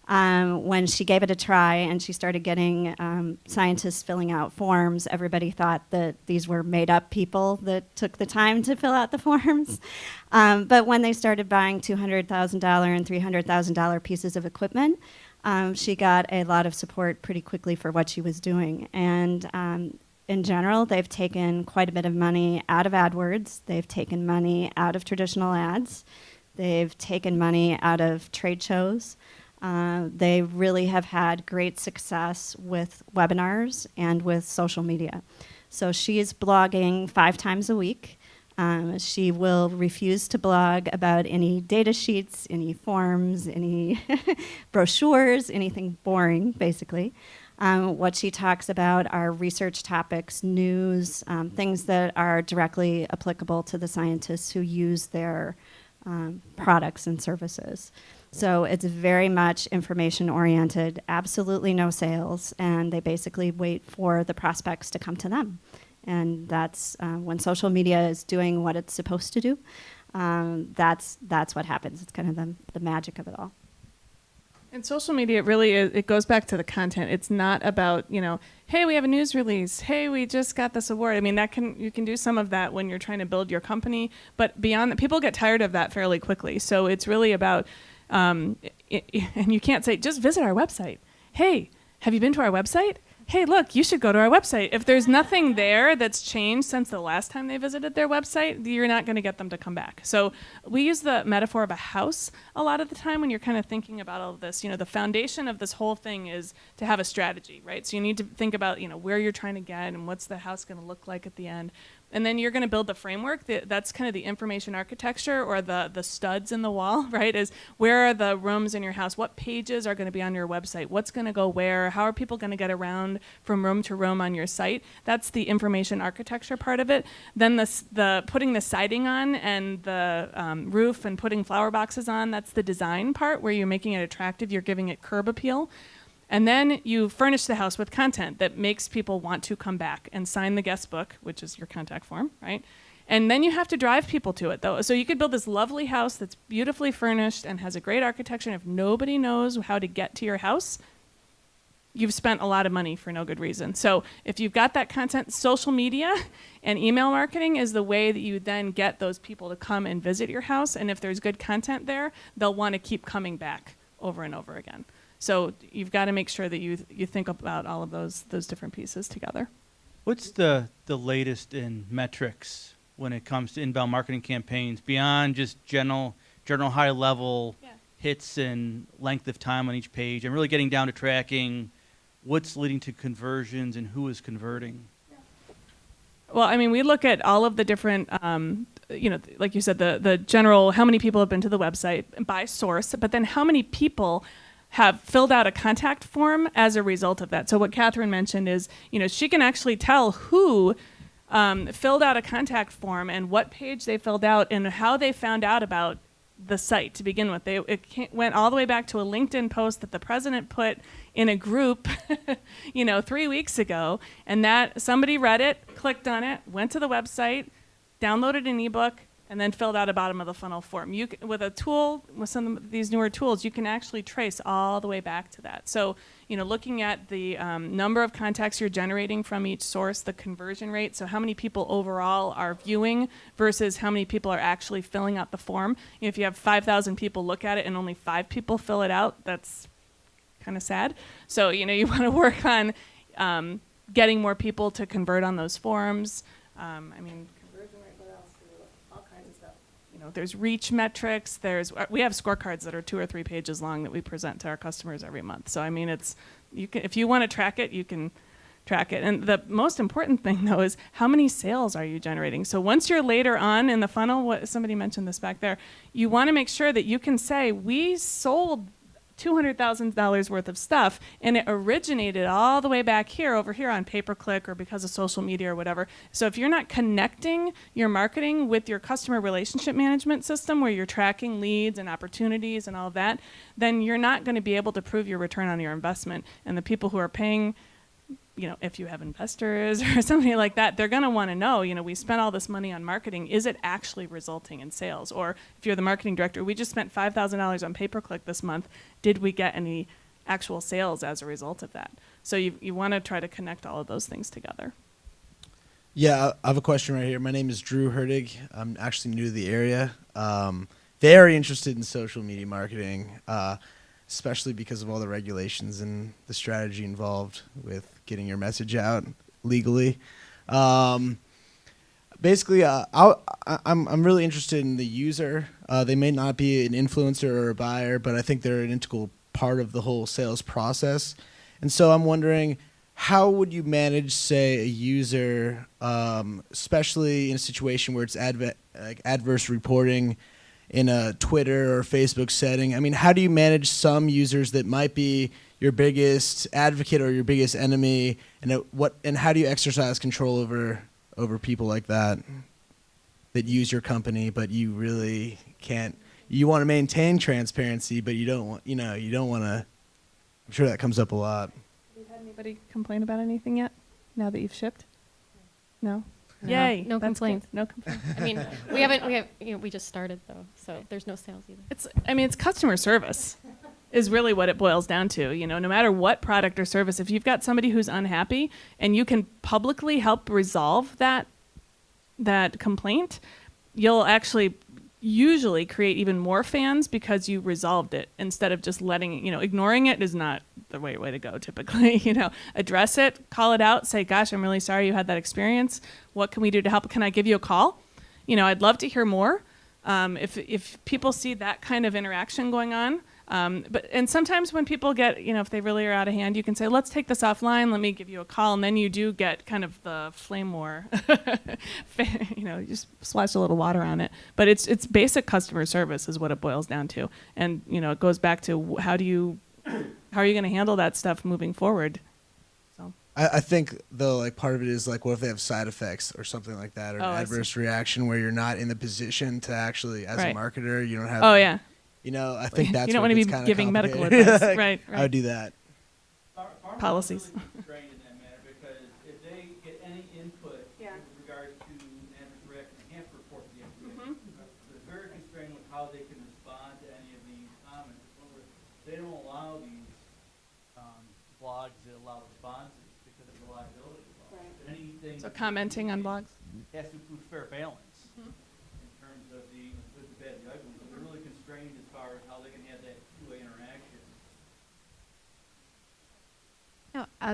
When she gave it a try and she started getting scientists filling out forms, everybody thought that these were made-up people that took the time to fill out the forms. But when they started buying $200,000 and $300,000 pieces of equipment, she got a lot of support pretty quickly for what she was doing. And in general, they've taken quite a bit of money out of AdWords. They've taken money out of traditional ads. They've taken money out of trade shows. They really have had great success with webinars and with social media. So she is blogging 5 times a week. She will refuse to blog about any data sheets, any forms, any brochures, anything boring, basically. What she talks about are research topics, news, things that are directly applicable to the scientists who use their products and services. So it's very much information oriented, absolutely no sales, and they basically wait for the prospects to come to them. And that's when social media is doing what it's supposed to do, that's what happens. It's kind of the magic of it all. And social media really it goes back to the content. It's not about, hey, we have a news release. Hey, we just got this award. I mean, you can do some of that when you're trying to build your company, but beyond that, people get tired of that fairly quickly. So it's really about, and you can't say, just visit our website. Hey, have you been to our website? Hey, look, you should go to our website. If there's nothing there that's changed since the last time they visited their website, you're not going to get them to come back. So we use the metaphor of a house a lot of the time when you're kind of thinking about all of this. The foundation of this whole thing is to have a strategy, right? So you need to think about, where you're trying to get and what's the house going to look like at the end. And then you're going to build the framework. That's kind of the information architecture, or the studs in the wall, right? Is where are the rooms in your house? What pages are going to be on your website? What's going to go where? How are people going to get around from room to room on your site? That's the information architecture part of it. Then the putting the siding on and the roof and putting flower boxes on, that's the design part where you're making it attractive. You're giving it curb appeal. And then you furnish the house with content that makes people want to come back and sign the guest book, which is your contact form, right? And then you have to drive people to it, though. So you could build this lovely house that's beautifully furnished and has a great architecture, and if nobody knows how to get to your house, you've spent a lot of money for no good reason. So if you've got that content, social media and email marketing is the way that you then get those people to come and visit your house. And if there's good content there, they'll want to keep coming back over and over again. So you've got to make sure that you think about all of those different pieces together. What's the latest in metrics when it comes to inbound marketing campaigns beyond just general high level hits and length of time on each page, and really getting down to tracking what's leading to conversions and who is converting? Well, I mean, we look at all of the different, like you said, the general, how many people have been to the website by source, but then how many people have filled out a contact form as a result of that. So what Catherine mentioned is, she can actually tell who filled out a contact form and what page they filled out and how they found out about the site to begin with. It went all the way back to a LinkedIn post that the president put in a group, 3 weeks ago, and that somebody read it, clicked on it, went to the website, downloaded an ebook, and then filled out a bottom of the funnel form. With a tool, with some of these newer tools, you can actually trace all the way back to that. So, looking at the number of contacts you're generating from each source, the conversion rate, so how many people overall are viewing versus how many people are actually filling out the form. If you have 5,000 people look at it and only 5 people fill it out, that's kind of sad. So, you want to work on getting more people to convert on those forms. There's reach metrics. We have scorecards that are 2 or 3 pages long that we present to our customers every month. So if you want to track it, you can track it. And the most important thing though is how many sales are you generating? So once you're later on in the funnel, somebody mentioned this back there, you want to make sure that you can say we sold $200,000 worth of stuff, and it originated all the way back here, over here on pay-per-click or because of social media or whatever. So if you're not connecting your marketing with your customer relationship management system where you're tracking leads and opportunities and all of that, then you're not going to be able to prove your return on your investment. And the people who are paying, you know, if you have investors or something like that, they're going to want to know, you know, we spent all this money on marketing. Is it actually resulting in sales? Or if you're the marketing director, we just spent $5,000 on pay-per-click this month. Did we get any actual sales as a result of that? So you want to try to connect all of those things together. Yeah, I have a question right here. My name is Drew Herdig. I'm actually new to the area. Very interested in social media marketing, especially because of all the regulations and the strategy involved with getting your message out legally. Basically, I'm really interested in the user. They may not be an influencer or a buyer, but I think they're an integral part of the whole sales process. And so I'm wondering, how would you manage, say, a user, especially in a situation where it's adverse reporting in a Twitter or Facebook setting? I mean, how do you manage some users that might be your biggest advocate or your biggest enemy, and how do you exercise control over people like that use your company, but you really can't? You want to maintain transparency, but you don't want to. I'm sure that comes up a lot. Have you had anybody complain about anything yet? Now that you've shipped? No. No, Yay! no That's complaints. good. No complaints. I mean, we just started though, so there's no sales either. It's customer service is really what it boils down to. You know, no matter what product or service, if you've got somebody who's unhappy and you can publicly help resolve that complaint, you'll actually usually create even more fans because you resolved it instead of just ignoring it is not the way to go typically. Address it, call it out, say, gosh, I'm really sorry you had that experience. What can we do to help? Can I give you a call? I'd love to hear more. If people see that kind of interaction going on, and sometimes when people get, if they really are out of hand, you can say, let's take this offline, let me give you a call, and then you do get kind of the flame war. You just splash a little water on it. But it's basic customer service is what it boils down to. And, it goes back to how are you going to handle that stuff moving forward? So I think, though, part of it is, what if they have side effects or something like that, or an adverse reaction where you're not in the position to actually, as a marketer, you don't have... Oh, yeah. I think that's you don't want to be giving medical advice. right. I would do that. Policies. Really constrained in that matter because if they get any input with regards to an adverse reaction, they have to report to the FDA. They're very constrained with how they can respond to any of these comments. They don't allow these blogs that allow responses because of the liability law. Right. Anything So commenting on blogs has to include fair balance in terms of the good, the bad, the ugly. So they're really constrained as far as how they can have that two-way interaction.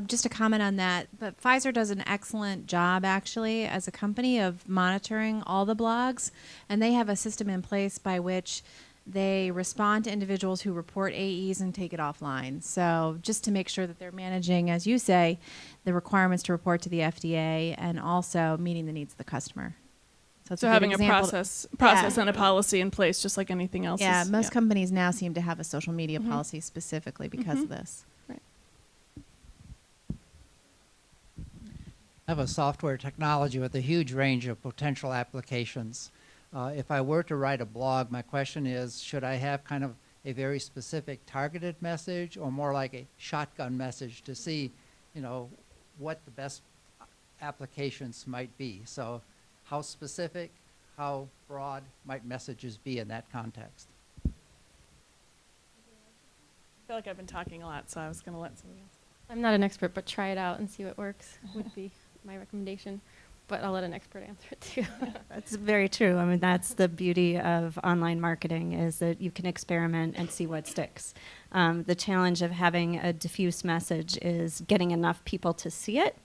Just a comment on that, but Pfizer does an excellent job actually as a company of monitoring all the blogs, and they have a system in place by which they respond to individuals who report AEs and take it offline. So just to make sure that they're managing, as you say, the requirements to report to the FDA and also meeting the needs of the customer. So having a process and a policy in place, just like anything else. Yeah, most companies now seem to have a social media policy specifically because of this. Right. I have a software technology with a huge range of potential applications. If I were to write a blog, my question is, should I have kind of a very specific targeted message or more like a shotgun message to see, what the best applications might be? So how specific, how broad might messages be in that context? I feel like I've been talking a lot, so I was going to let somebody else. I'm not an expert, but try it out and see what works would be my recommendation. But I'll let an expert answer it too. That's very true. I mean, that's the beauty of online marketing is that you can experiment and see what sticks. The challenge of having a diffuse message is getting enough people to see it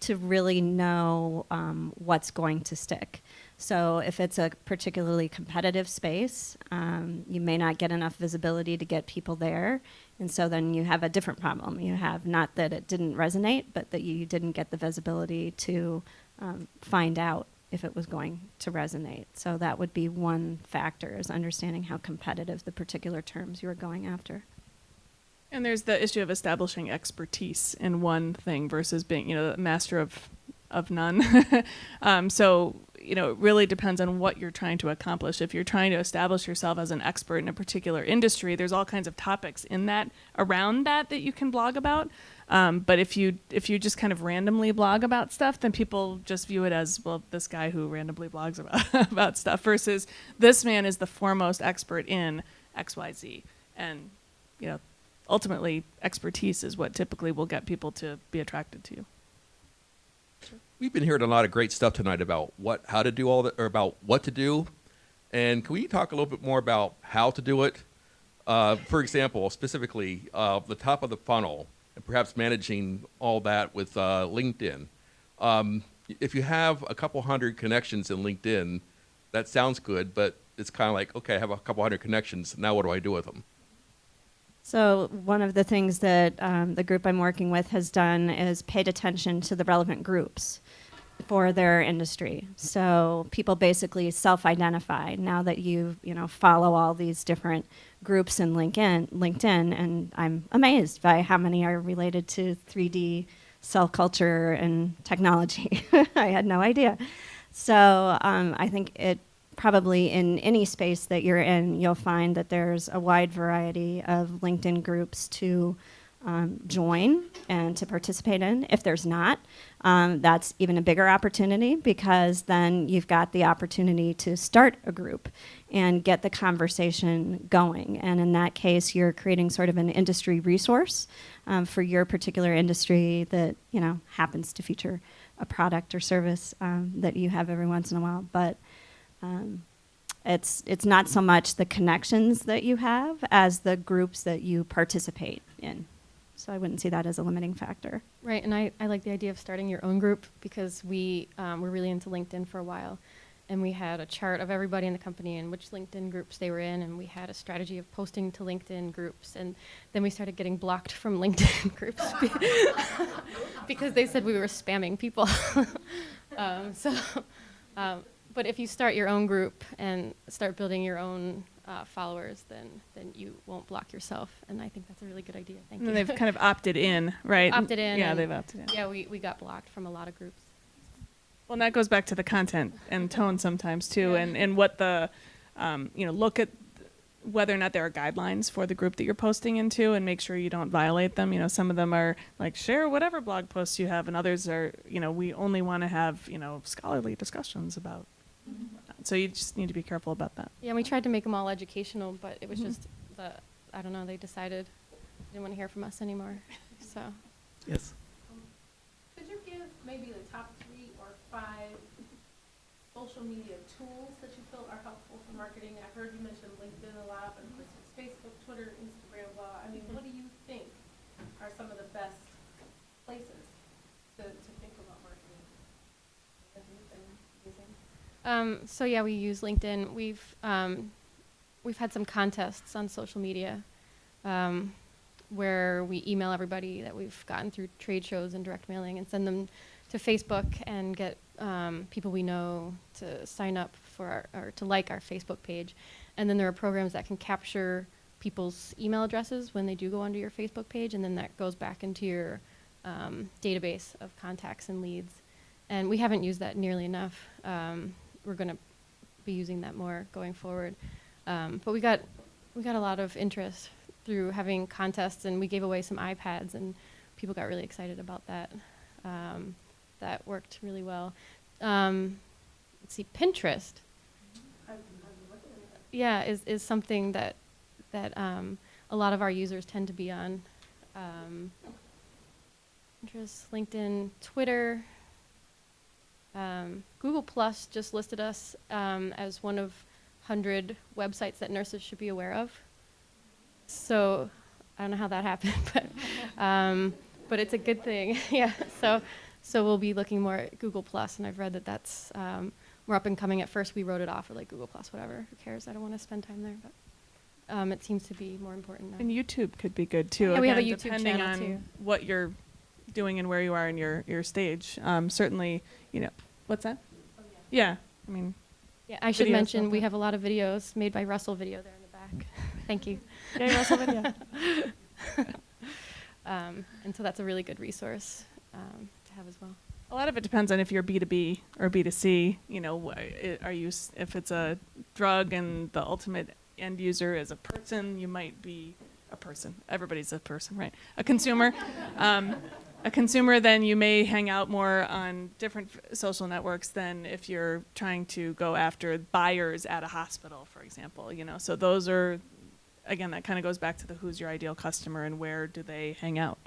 to really know what's going to stick. So if it's a particularly competitive space, you may not get enough visibility to get people there. And so then you have a different problem. You have not that it didn't resonate, but that you didn't get the visibility to find out if it was going to resonate. So that would be one factor, is understanding how competitive the particular terms you are going after. And there's the issue of establishing expertise in one thing versus being, the master of none. So, it really depends on what you're trying to accomplish. If you're trying to establish yourself as an expert in a particular industry, there's all kinds of topics in that, around that you can blog about. But if you just kind of randomly blog about stuff, then people just view it as, well, this guy who randomly blogs about stuff, versus this man is the foremost expert in XYZ. And, ultimately, expertise is what typically will get people to be attracted to you. We've been hearing a lot of great stuff tonight about how to do all that, or about what to do. And can we talk a little bit more about how to do it? For example, specifically, the top of the funnel, and perhaps managing all that with LinkedIn. If you have a couple hundred connections in LinkedIn, that sounds good, but it's kind of like, okay, I have a couple hundred connections. Now what do I do with them? So one of the things that the group I'm working with has done is paid attention to the relevant groups for their industry. So people basically self-identify now that you follow all these different groups in LinkedIn, and I'm amazed by how many are related to 3D cell culture and technology. I had no idea. So I think it probably in any space that you're in, you'll find that there's a wide variety of LinkedIn groups to join and to participate in. If there's not, that's even a bigger opportunity, because then you've got the opportunity to start a group and get the conversation going. And in that case, you're creating sort of an industry resource for your particular industry that happens to feature a product or service that you have every once in a while. But it's not so much the connections that you have as the groups that you participate in. So I wouldn't see that as a limiting factor. Right, and I like the idea of starting your own group, because we were really into LinkedIn for a while, and we had a chart of everybody in the company and which LinkedIn groups they were in, and we had a strategy of posting to LinkedIn groups, and then we started getting blocked from LinkedIn groups because they said we were spamming people. But if you start your own group and start building your own followers, then you won't block yourself, and I think that's a really good idea. Thank you. And they've kind of opted in, right? Opted in. Yeah, they've opted in. Yeah, we got blocked from a lot of groups. Well, and that goes back to the content and tone sometimes too, and what the, look at whether or not there are guidelines for the group that you're posting into, and make sure you don't violate them. Some of them are like, share whatever blog posts you have, and others are, we only want to have, scholarly discussions about. So you just need to be careful about that. Yeah, we tried to make them all educational, but it was just I don't know, they decided they didn't want to hear from us anymore. So. Yes. Could you give maybe the top 3 or 5 social media tools that you feel are helpful for marketing? I heard you mention LinkedIn a lot, but of course it's Facebook, Twitter, Instagram, blah. I mean, what do you think are some of the best places to think about marketing? Have you been using? So yeah, we use LinkedIn. We've had some contests on social media where we email everybody that we've gotten through trade shows and direct mailing, and send them to Facebook and get people we know to sign up for or to like our Facebook page. And then there are programs that can capture people's email addresses when they do go onto your Facebook page, and then that goes back into your database of contacts and leads. And we haven't used that nearly enough. We're going to be using that more going forward. But we got a lot of interest through having contests, and we gave away some iPads, and people got really excited about that. That worked really well. Let's see, Pinterest. Yeah, is something that a lot of our users tend to be on. Pinterest, LinkedIn, Twitter. Google Plus just listed us as one of 100 websites that nurses should be aware of. So I don't know how that happened, but it's a good thing. Yeah. So we'll be looking more at Google Plus, and I've read that that's more up and coming. At first, we wrote it off, or like Google Plus, whatever. Who cares? I don't want to spend time there, but it seems to be more important now. And YouTube could be good too. Yeah, we have a YouTube depending channel on too. what you're doing and where you are in your stage. Certainly, what's that? Oh, yeah. I mean. Yeah, I should videos mention like we that. have a lot of videos made by Russell Video there in the back. Thank you. Yay, Russell Video. And so that's a really good resource to have as well. A lot of it depends on if you're B2B or B2C. You know, if it's a drug and the ultimate end user is a person, you might be a person. Everybody's a person, right? A consumer. A consumer, then you may hang out more on different social networks than if you're trying to go after buyers at a hospital, for example. You know, so those are, again, that kind of goes back to the who's your ideal customer and where do they hang out.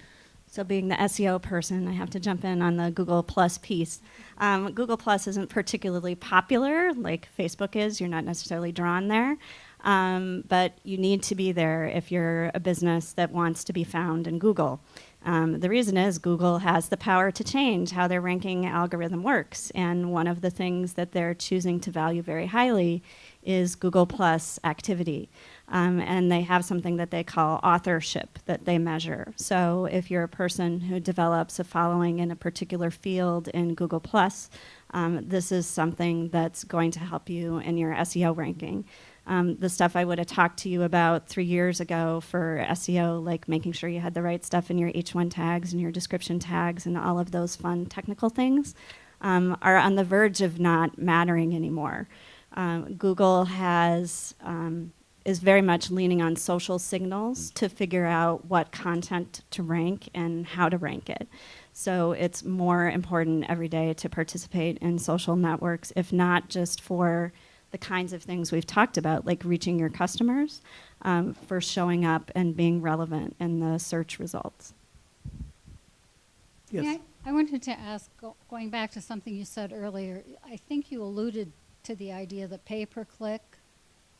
So being the SEO person, I have to jump in on the Google Plus piece. Google Plus isn't particularly popular like Facebook is. You're not necessarily drawn there. But you need to be there if you're a business that wants to be found in Google. The reason is Google has the power to change how their ranking algorithm works. And one of the things that they're choosing to value very highly is Google Plus activity. And they have something that they call authorship that they measure. So if you're a person who develops a following in a particular field in Google Plus, this is something that's going to help you in your SEO ranking. The stuff I would have talked to you about 3 years ago for SEO, like making sure you had the right stuff in your H1 tags and your description tags and all of those fun technical things, are on the verge of not mattering anymore. Google is very much leaning on social signals to figure out what content to rank and how to rank it. So it's more important every day to participate in social networks, if not just for the kinds of things we've talked about, like reaching your customers, for showing up and being relevant in the search results. Yes. Yeah, I wanted to ask, going back to something you said earlier, I think you alluded to the idea that pay-per-click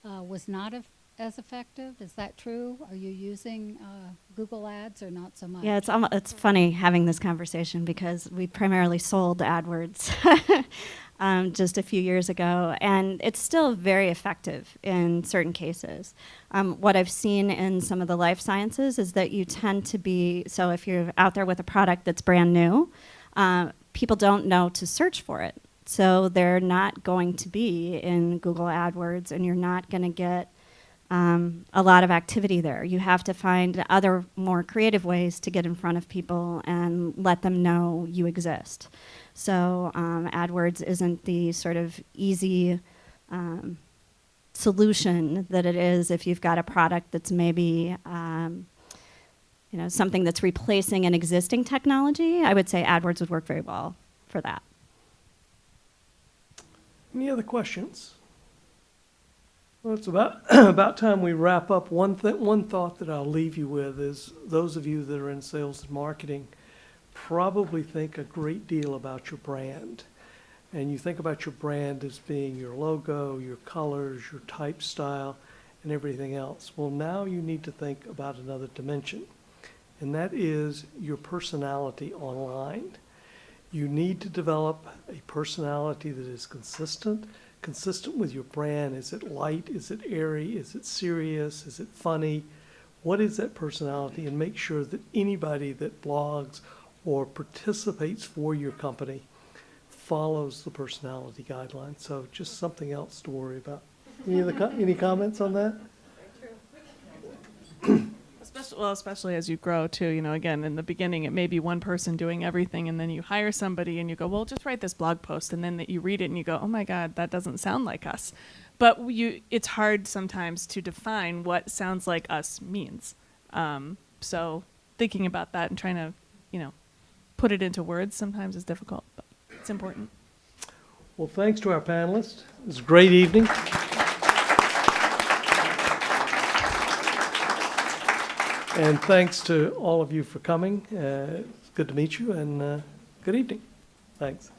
was not as effective. Is that true? Are you using Google Ads or not so much? Yeah, it's funny having this conversation because we primarily sold AdWords just a few years ago, and it's still very effective in certain cases. What I've seen in some of the life sciences is that you tend to be, so if you're out there with a product that's brand new, people don't know to search for it. So they're not going to be in Google AdWords, and you're not going to get a lot of activity there. You have to find other more creative ways to get in front of people and let them know you exist. So AdWords isn't the sort of easy solution that it is if you've got a product that's maybe something that's replacing an existing technology. I would say AdWords would work very well for that. Any other questions? Well, it's about time we wrap up. One thought that I'll leave you with is those of you that are in sales and marketing probably think a great deal about your brand. And you think about your brand as being your logo, your colors, your type style, and everything else. Well, now you need to think about another dimension, and that is your personality online. You need to develop a personality that is consistent with your brand. Is it light? Is it airy? Is it serious? Is it funny? What is that personality? And make sure that anybody that blogs or participates for your company follows the personality guidelines. So just something else to worry about. Any comments on that? Especially as you grow too, again, in the beginning, it may be one person doing everything, and then you hire somebody and you go, well, just write this blog post. And then you read it and you go, oh my God, that doesn't sound like us. But it's hard sometimes to define what sounds like us means. So thinking about that and trying to, put it into words sometimes is difficult, but it's important. Well, thanks to our panelists. It was a great evening. And thanks to all of you for coming. It's good to meet you, and good evening. Thanks.